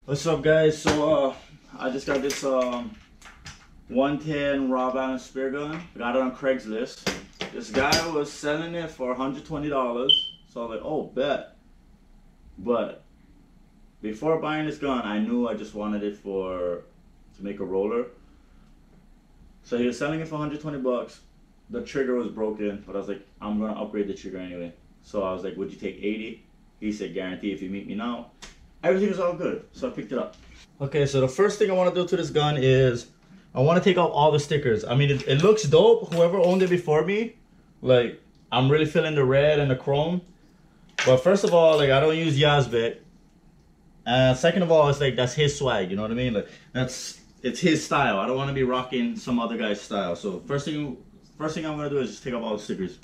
What's up, guys? So I just got this 110 raw balance spear gun. I got it on Craigslist. This guy was selling it for $120. So I was like, oh, bet. But before buying this gun, I knew I just wanted it to make a roller. So he was selling it for 120 bucks. The trigger was broken, but I was like, I'm gonna upgrade the trigger anyway. So I was like, would you take 80? He said, guarantee if you meet me now. Everything was all good, so I picked it up. Okay, so the first thing I want to do to this gun is I want to take out all the stickers. I mean, it looks dope. Whoever owned it before me, like, I'm really feeling the red and the chrome. But first of all, like, I don't use Yazbek. And second of all, it's like, that's his swag, you know what I mean? Like, it's his style. I don't want to be rocking some other guy's style. So first thing I'm gonna do is just take off all the stickers.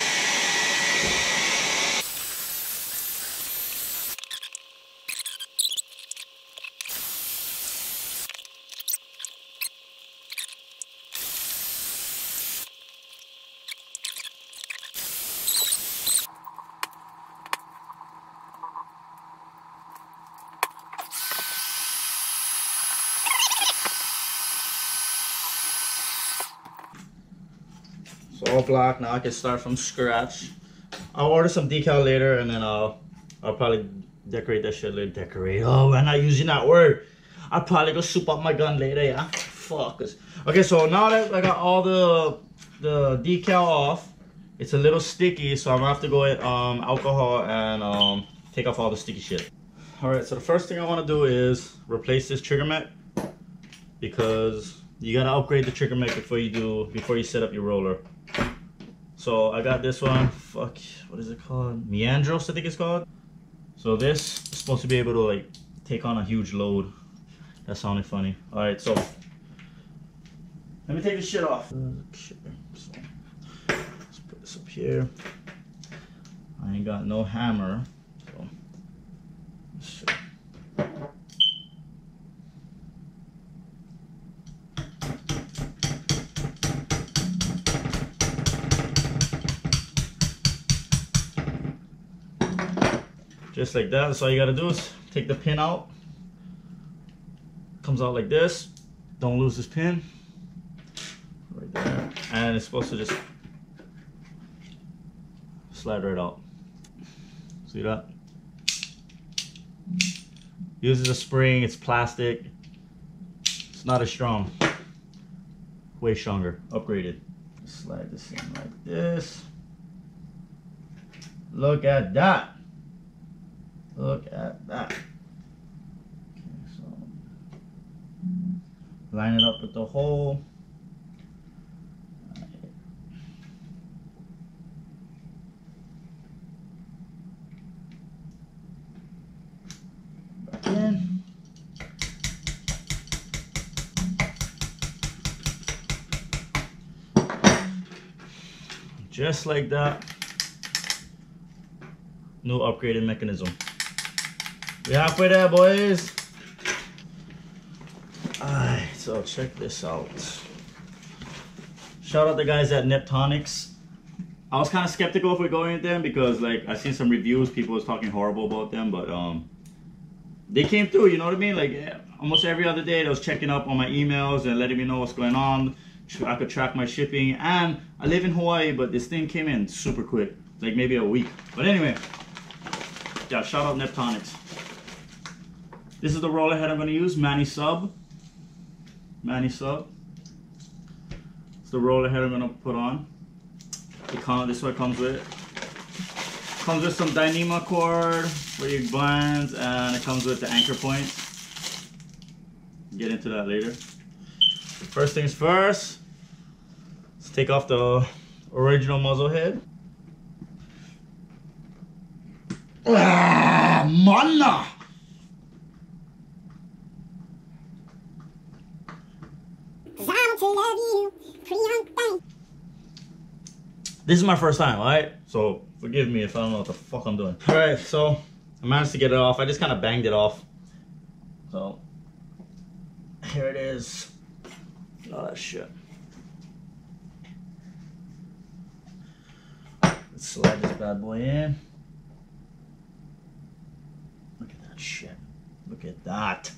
So all black, now I can start from scratch. I'll order some decal later and then I'll probably decorate that shit later. Decorate, oh, I'm not using that word. I'll probably go soup up my gun later, yeah? Fuck this. Okay, so now that I got all the decal off, it's a little sticky, so I'm gonna have to go with alcohol and take off all the sticky shit. Alright, so the first thing I wanna do is replace this trigger mech, because you gotta upgrade the trigger mech before you set up your roller. So I got this one, fuck, what is it called? Meandros, I think it's called. So this is supposed to be able to like take on a huge load. That sounded funny. Alright, so let me take this shit off. Okay, so let's put this up here. I ain't got no hammer, so let's see. Just like that. That's all you gotta do is take the pin out. Comes out like this. Don't lose this pin. Right there. And it's supposed to just slide right out. See that? Uses a spring, it's plastic. It's not as strong. Way stronger, upgraded. Slide this in like this. Look at that. Look at that. Okay, so line it up with the hole. Back in. Just like that. No upgraded mechanism. We halfway there, boys. Alright, so check this out. Shout out the guys at Neptonics. I was kind of skeptical if we're going with them because like I seen some reviews, people was talking horrible about them, but they came through, you know what I mean? Like almost every other day they was checking up on my emails and letting me know what's going on. I could track my shipping, and I live in Hawaii, but this thing came in super quick, like maybe a week. But anyway, yeah, shout out Neptonics. This is the roller head I'm going to use, MannySub. MannySub. It's the roller head I'm going to put on. This is what it comes with. Comes with some Dyneema cord for your glands, and it comes with the anchor points. Get into that later. First things first, let's take off the original muzzle head. Ah, mana! This is my first time, alright? So forgive me if I don't know what the fuck I'm doing. Alright, so I managed to get it off. I just kind of banged it off. So here it is. Oh, that shit. Let's slide this bad boy in. Look at that shit. Look at that.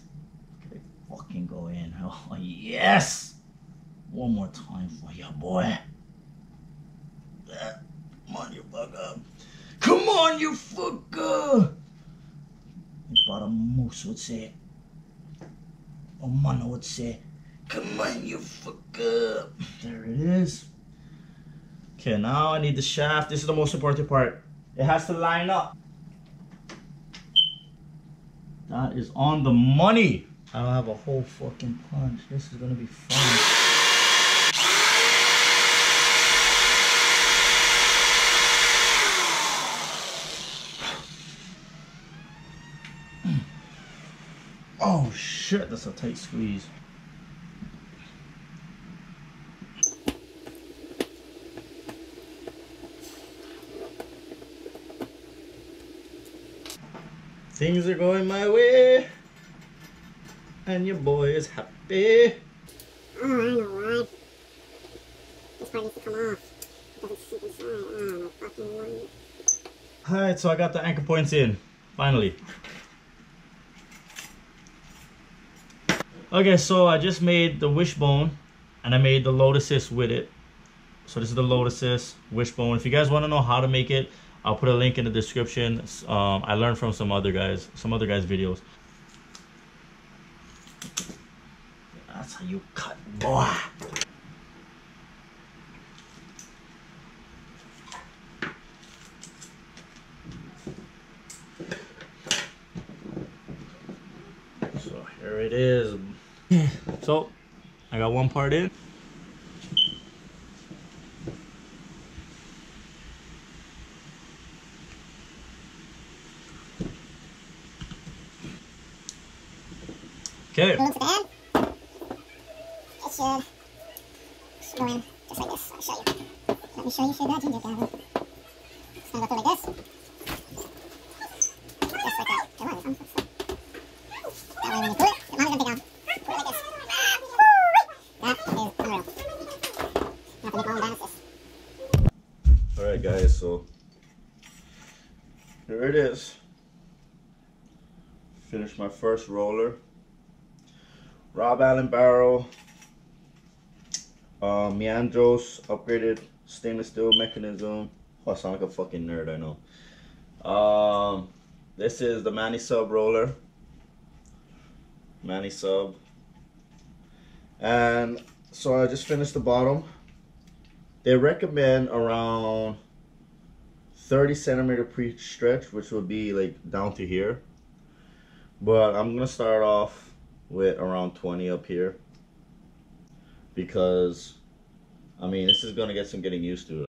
Oh, yes! One more time for you, boy. Come on, you bugger. Come on, you fucker! But a moose would say. A man would say. Come on, you fucker. There it is. Okay, now I need the shaft. This is the most important part. It has to line up. That is on the money. I don't have a whole fucking punch. This is gonna be fun. Oh shit, that's a tight squeeze. Things are going my way, and your boy is happy. Oh, I know, right? This part needs to come off. It doesn't sit inside. Oh, no fucking way. Alright, so I got the anchor points in, finally. Okay, so I just made the wishbone, and I made the lotuses with it. So this is the lotuses wishbone. If you guys want to know how to make it, I'll put a link in the description. I learned from some other guys' videos. That's how you cut, boy. So here it is. So I got one part in. Okay. It should go in just like this. I'll show you. Let me show you that ginger gather. It's gonna go through like this. Just like that. Come on, that way when you pull it, the mama's gonna take down. Pull it like this. That is unreal. You have to make my own balances. Alright guys, so here it is. Finished my first roller. Rob Allen barrel, Meandros upgraded stainless steel mechanism. Oh, I sound like a fucking nerd, I know. This is the MannySub roller. MannySub. And so I just finished the bottom. They recommend around 30 centimeter pre-stretch, which would be like down to here. But I'm gonna start off with around 20 up here, because I mean this is gonna get some getting used to.